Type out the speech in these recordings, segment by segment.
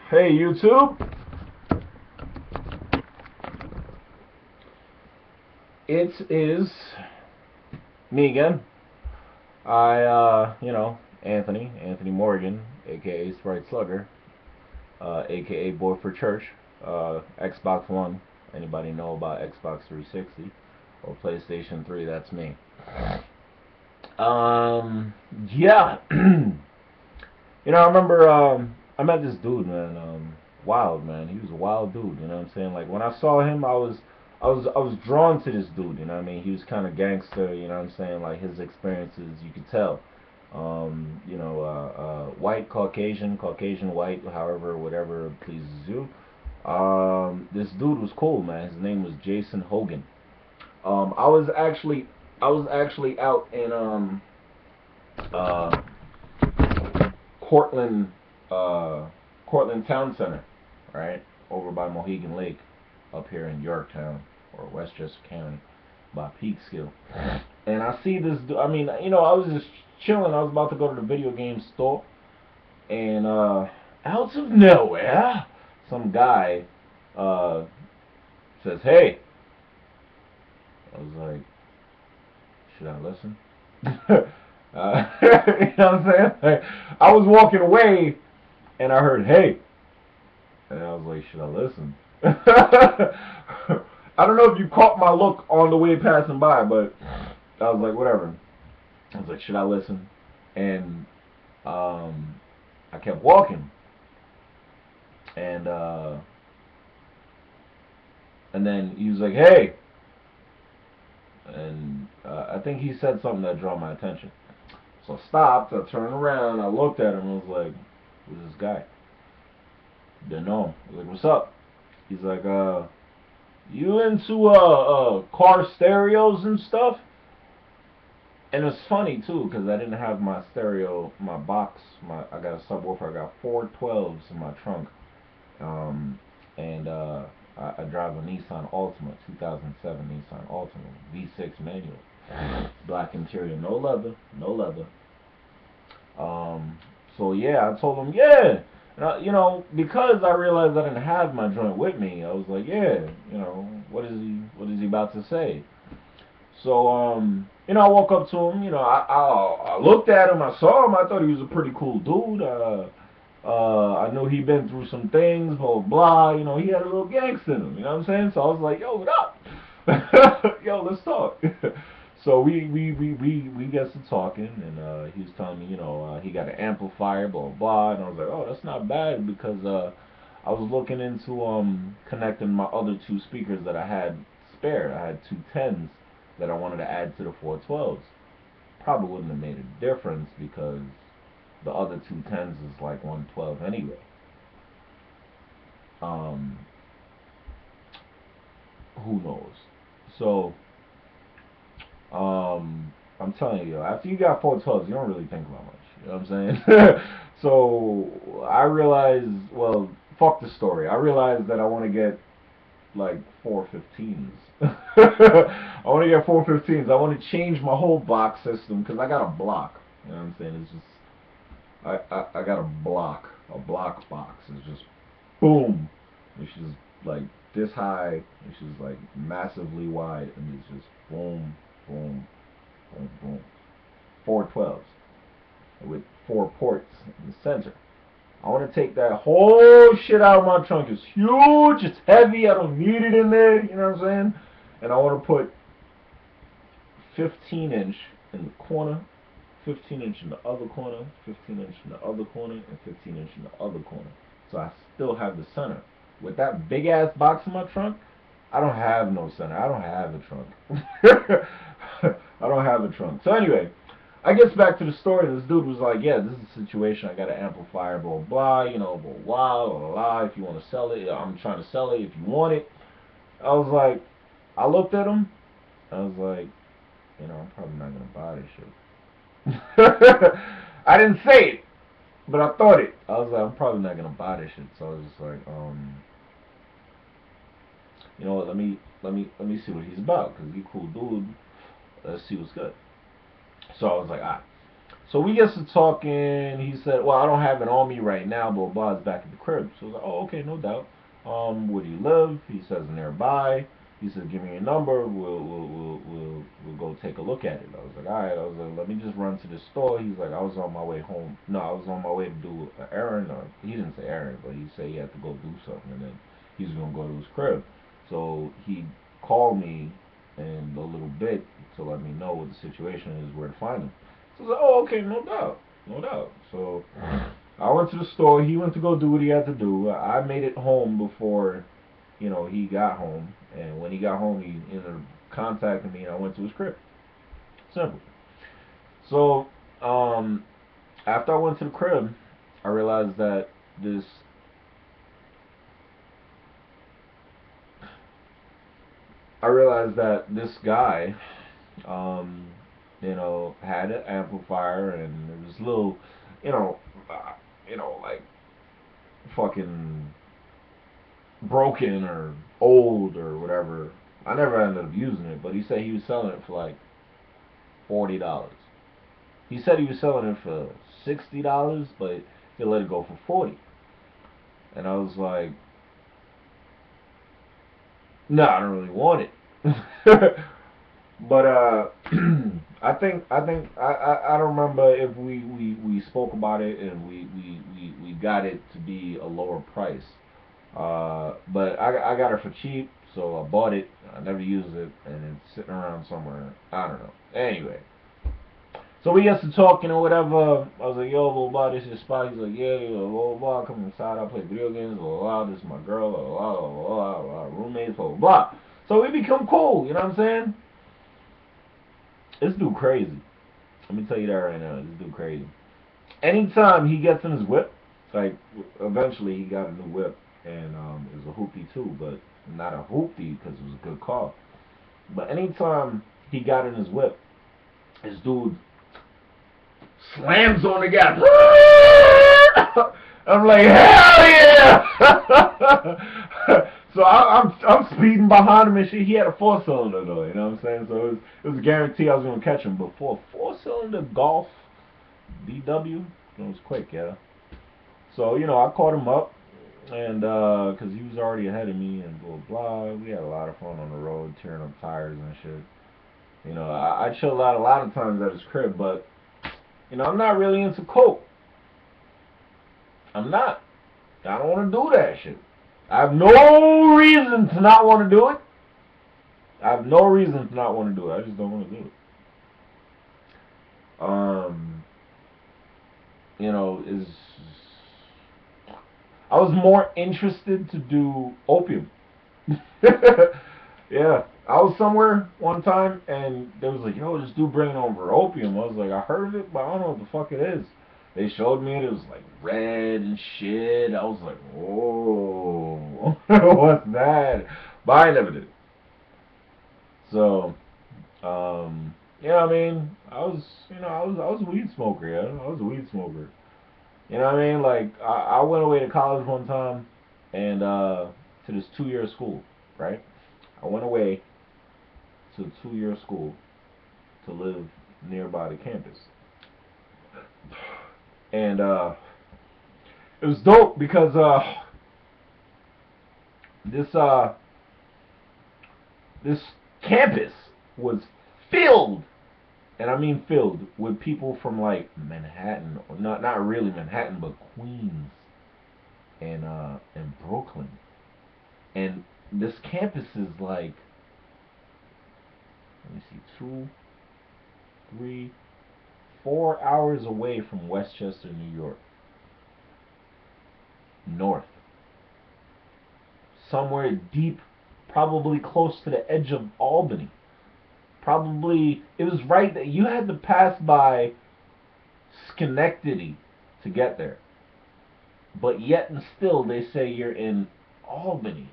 Hey YouTube, it is me again. Anthony Morgan, aka Sprite Slugger, aka Boy for Church, Xbox One. Anybody know about Xbox 360 or PlayStation 3? That's me. Um, yeah. I remember I met this dude, man. Wild man. He was a wild dude. You know what I'm saying? Like when I saw him, I was drawn to this dude. You know what I mean? He was kind of gangster. You know what I'm saying? Like his experiences, you could tell. White, Caucasian, white, however, whatever pleases you. This dude was cool, man. His name was Jason Hogan. Um, I was actually, I was actually out in uh, Cortland, uh, Cortland Town Center, right over by Mohegan Lake, up here in Yorktown or Westchester County, by Peekskill. And I see this. I mean, I was just chilling. I was about to go to the video game store, and out of nowhere, some guy uh, says, "Hey." I was like, "Should I listen?" You know what I'm saying? Like, I was walking away, and I heard, "Hey." And I was like, should I listen? I don't know if you caught my look on the way passing by, but I was like, whatever. I was like, should I listen? And I kept walking, and and then he was like, hey, and I think he said something that drew my attention. So I stopped. I turned around. I looked at him. And was like, who's this guy? Didn't know him. I was like, what's up? He's like, you into car stereos and stuff? And it's funny too, because I didn't have my stereo, my box, I got a subwoofer. I got 412s in my trunk, and I drive a Nissan Altima, 2007 Nissan Altima, V6 manual, black interior, no leather, no leather. Um, so yeah, I told him yeah. And because I realized I didn't have my joint with me, I was like, yeah, what is he about to say? So, I walk up to him. I looked at him. I saw him. I thought he was a pretty cool dude. I knew he'd been through some things, blah, blah. He had a little gangster in him. You know what I'm saying? So I was like, yo, what up? Yo, let's talk. So we get to talking, and he was telling me, he got an amplifier, blah, blah. And I was like, oh, that's not bad, because I was looking into connecting my other two speakers that I had spare. I had two tens that I wanted to add to the 412s. Probably wouldn't have made a difference, because the other two tens is like 112 anyway. Um, who knows? So, I'm telling you, after you got 412s, you don't really think about much. You know what I'm saying? So I realized, well, fuck the story. I realized that I want to get like 415s. I want to get 415s. I want to change my whole box system, because I got a block. You know what I'm saying? It's just I got a block box. It's just boom. It's just like this high. It's just like massively wide, and it's just boom, boom, boom, boom. 412s with four ports in the center. I want to take that whole shit out of my trunk. It's huge. It's heavy. I don't need it in there. You know what I'm saying? And I want to put 15-inch in the corner, 15-inch in the other corner, 15-inch in the other corner, and 15-inch in the other corner. So I still have the center. With that big ass box in my trunk, I don't have no center. I don't have a trunk. I don't have a trunk. So anyway, I guess back to the story. This dude was like, yeah, this is a situation. I got an amplifier, blah, blah, blah, blah, blah, blah. If you want to sell it, I'm trying to sell it if you want it. I was like, I looked at him. I was like, I'm probably not going to buy this shit. I didn't say it, but I thought it. I was like, I'm probably not going to buy this shit. So I was just like, you know what, let me see what he's about, because he's a cool dude. Let's see what's good. So I was like, ah. So we get to talking. He said, "Well, I don't have it on me right now, but Bob's back at the crib." So I was like, "Oh, okay, no doubt. Where do you live?" He says, "Nearby." He said, "Give me your number. We'll go take a look at it." I was like, "All right." I was like, "Let me just run to the store." He's like, "I was on my way home. No, I was on my way to do an errand." Or he didn't say errand, but he said he had to go do something, and then he was gonna go to his crib. So he called me in a little bit to let me know what the situation is, where to find him. So I was like, "Oh, okay, no doubt, no doubt." So I went to the store. He went to go do what he had to do. I made it home before, he got home. And when he got home, he ended up contacting me, and I went to his crib. Simple. So, after I went to the crib, I realized that this, this guy, um, had an amplifier, and it was little, you know, like fucking broken or old or whatever. I never ended up using it, but he said he was selling it for like $40. He said he was selling it for $60, but he let it go for 40. And I was like, no, I don't really want it. But I don't remember if we spoke about it and we got it to be a lower price. But I got it for cheap, so I bought it. I never used it, and it's sitting around somewhere. I don't know. Anyway, so we get to talking or whatever. I was like, "Yo, blah blah, this is spot." He's like, "Yeah, blah blah, come inside. I play video games. Blah blah, this is my girl. Blah blah blah blah, blah, roommates. Blah blah." So we become cool. You know what I'm saying? This dude crazy. Let me tell you that right now. This dude crazy. Anytime he gets in his whip, like eventually he got a new whip, and it was a hoopty too, but not a hoopty because it was a good car. But anytime he got in his whip, this dude slams on the gas. I'm like, hell yeah! So I'm speeding behind him and shit. He had a 4-cylinder though, you know what I'm saying? So it was a guarantee I was gonna catch him. But for a 4-cylinder Golf DW, it was quick, yeah. So I caught him up, and because he was already ahead of me and blah blah. We had a lot of fun on the road, tearing up tires and shit. I chilled out a lot of times at his crib, but I'm not really into coke. I'm not. I don't want to do that shit. I have no reason to not want to do it. I have no reason to not want to do it. I just don't want to do it. Um, is I was more interested to do opium. Yeah, I was somewhere one time and they was like, "Yo, this dude bringing over opium." I was like, "I heard of it, but I don't know what the fuck it is." They showed me it. It was like red and shit. I was like, "Whoa, what's that?" But I never did. So, yeah, I mean, I was a weed smoker. Yeah, I was a weed smoker. You know what I mean? Like, I went away to college one time, and to this 2-year school, right? I went away to a 2-year school to live nearby the campus. And it was dope because this this campus was filled, and I mean filled, with people from like Manhattan, or not really Manhattan, but Queens and Brooklyn. And this campus is like, let me see, 2, 3, 4 hours away from Westchester, New York, north, somewhere deep, probably close to the edge of Albany. Probably it was right that you had to pass by Schenectady to get there, but yet and still they say you're in Albany.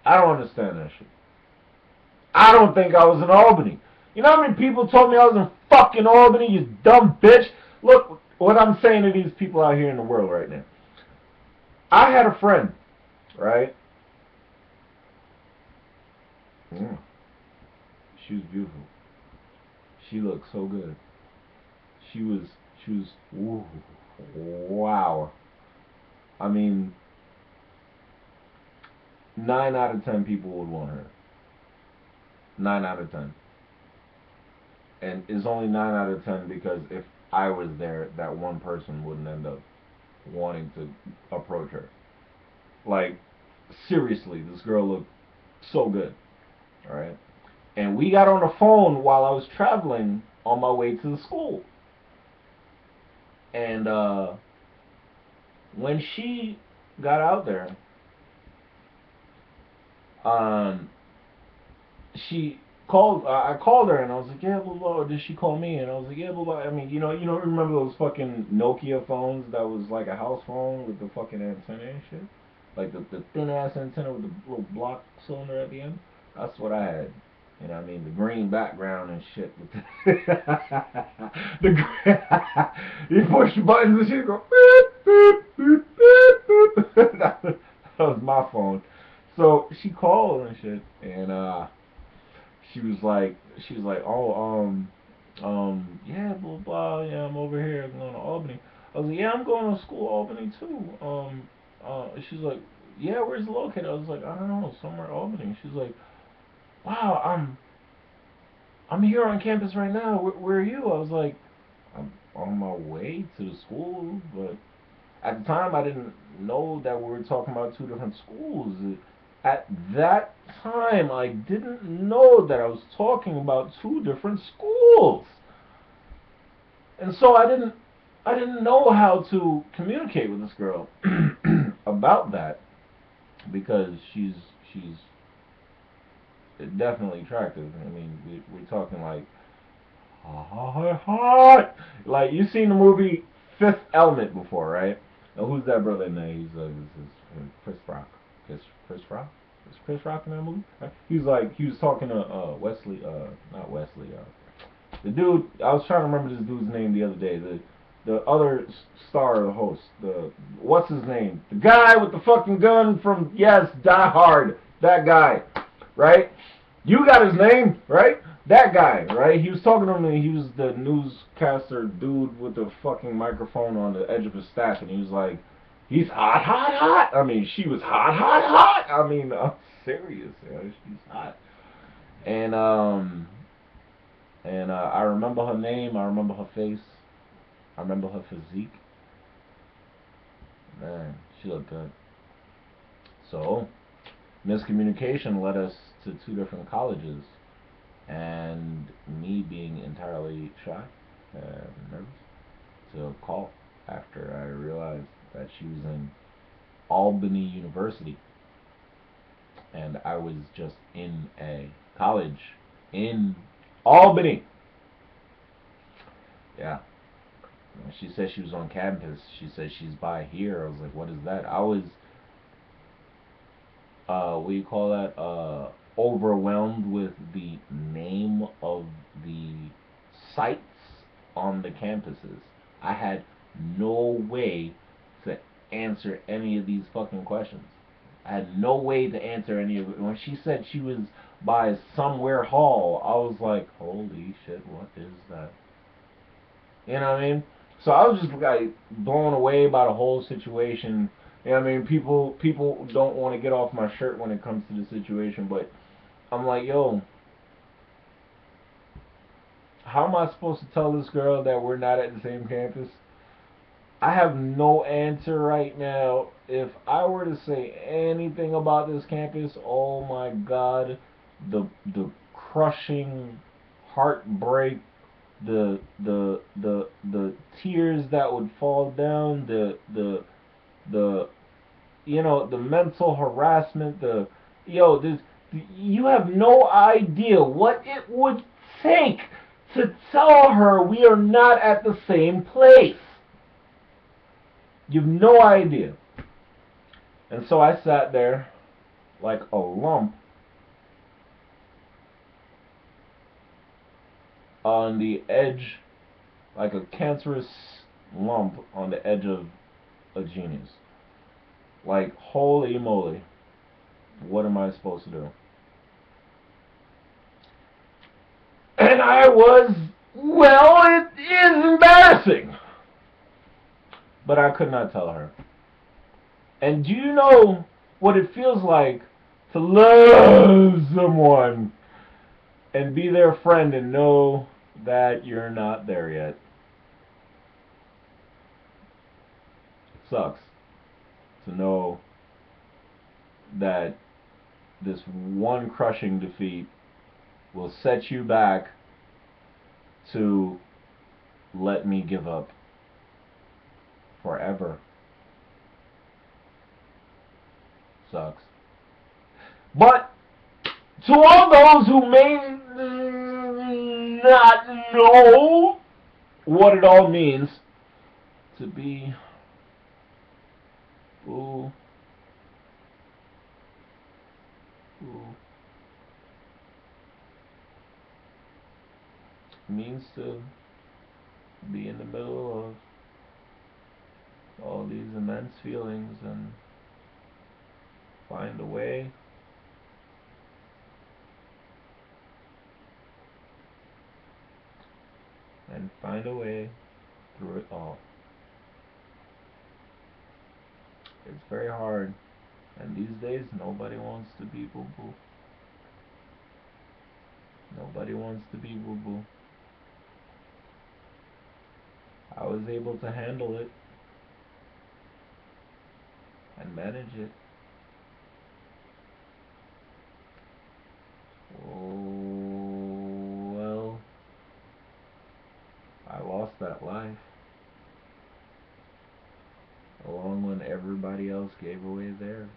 I don't understand that shit. I don't think I was in Albany. You know how many people told me I was in fucking Albany, you dumb bitch? Look what I'm saying to these people out here in the world right now. I had a friend, right? Yeah, she was beautiful. She looked so good. She was She was, ooh, wow. I mean, 9 out of 10 people would want her. 9 out of 10. And it's only 9 out of 10 because if I was there, that one person wouldn't end up wanting to approach her. Like, seriously, this girl looked so good. Alright? And we got on the phone while I was traveling on my way to the school. And when she got out there, she called. I called her and I was like, yeah, blah blah. Or did she call me? And I was like, yeah, blah blah. I mean, you know, remember those fucking Nokia phones that was like a house phone with the fucking antenna and shit, like the thin ass antenna with the little block cylinder at the end. That's what I had. You know what I mean? The green background and shit. With you push the buttons and shit go. That was my phone. So she called and shit, and she was like, yeah, blah blah, yeah, I'm over here, I'm going to Albany. I was like, yeah, I'm going to school Albany too. She's like, yeah, where's it located? I was like, I don't know, somewhere Albany. She's like, wow, I'm here on campus right now. Where are you? I was like, I'm on my way to the school, but at the time I didn't know that we were talking about two different schools. At that time, I didn't know that I was talking about two different schools, and so I didn't know how to communicate with this girl about that because she's definitely attractive. I mean, we're talking like hot. Like, you've seen the movie Fifth Element before, right? Now, who's that brother in there? He's Chris Rock. Chris Rock? Is Chris Rock in that movie? He was talking to Wesley, not Wesley, the dude. I was trying to remember this dude's name the other day. The other star, the host. What's his name? The guy with the fucking gun from Die Hard. That guy, right? You got his name, right? That guy, right? He was talking to me. He was the newscaster dude with the fucking microphone on the edge of his stack, and he was like, he's hot, hot, hot. I mean, she was hot, hot, hot. I mean, I'm serious. She's hot. And I remember her name. I remember her face. I remember her physique. Man, she looked good. So, miscommunication led us to two different colleges. And me being entirely shy and nervous to call after I realized that she was in Albany University and I was just in a college in Albany. Yeah. She said she was on campus. She said she's by here. I was like, what is that? I was what do you call that? Overwhelmed with the name of the sites on the campuses. I had no way to answer any of these fucking questions. I had no way to answer any of it. When she said she was by somewhere hall, I was like, holy shit, what is that? You know what I mean? So I was just like blown away by the whole situation. You know what I mean? People don't want to get off my shirt when it comes to the situation, but I'm like, yo, how am I supposed to tell this girl that we're not at the same campus? I have no answer right now. If I were to say anything about this campus, oh my God, the crushing heartbreak, the tears that would fall down, the the mental harassment, you have no idea what it would take to tell her we are not at the same place. You have no idea. And so I sat there like a lump on the edge, like a cancerous lump on the edge of a genius. Like, holy moly, what am I supposed to do? And I was, well, it is embarrassing. but I could not tell her. And do you know what it feels like to love someone and be their friend and know that you're not there yet? It sucks to know that this one crushing defeat will set you back to let me give up forever. Sucks. But to all those who may not know what it all means to be ooh, means to be in the middle of all these immense feelings and find a way through it all. It's very hard, and these days nobody wants to be boo-boo. Nobody wants to be boo-boo. I was able to handle it and manage it. Oh, well, I lost that life along when everybody else gave away theirs.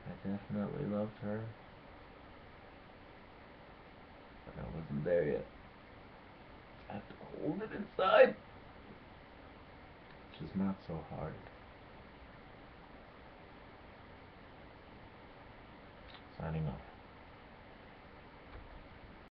I definitely loved her, but I wasn't there yet. I have to hold it inside, which is not so hard. Signing off.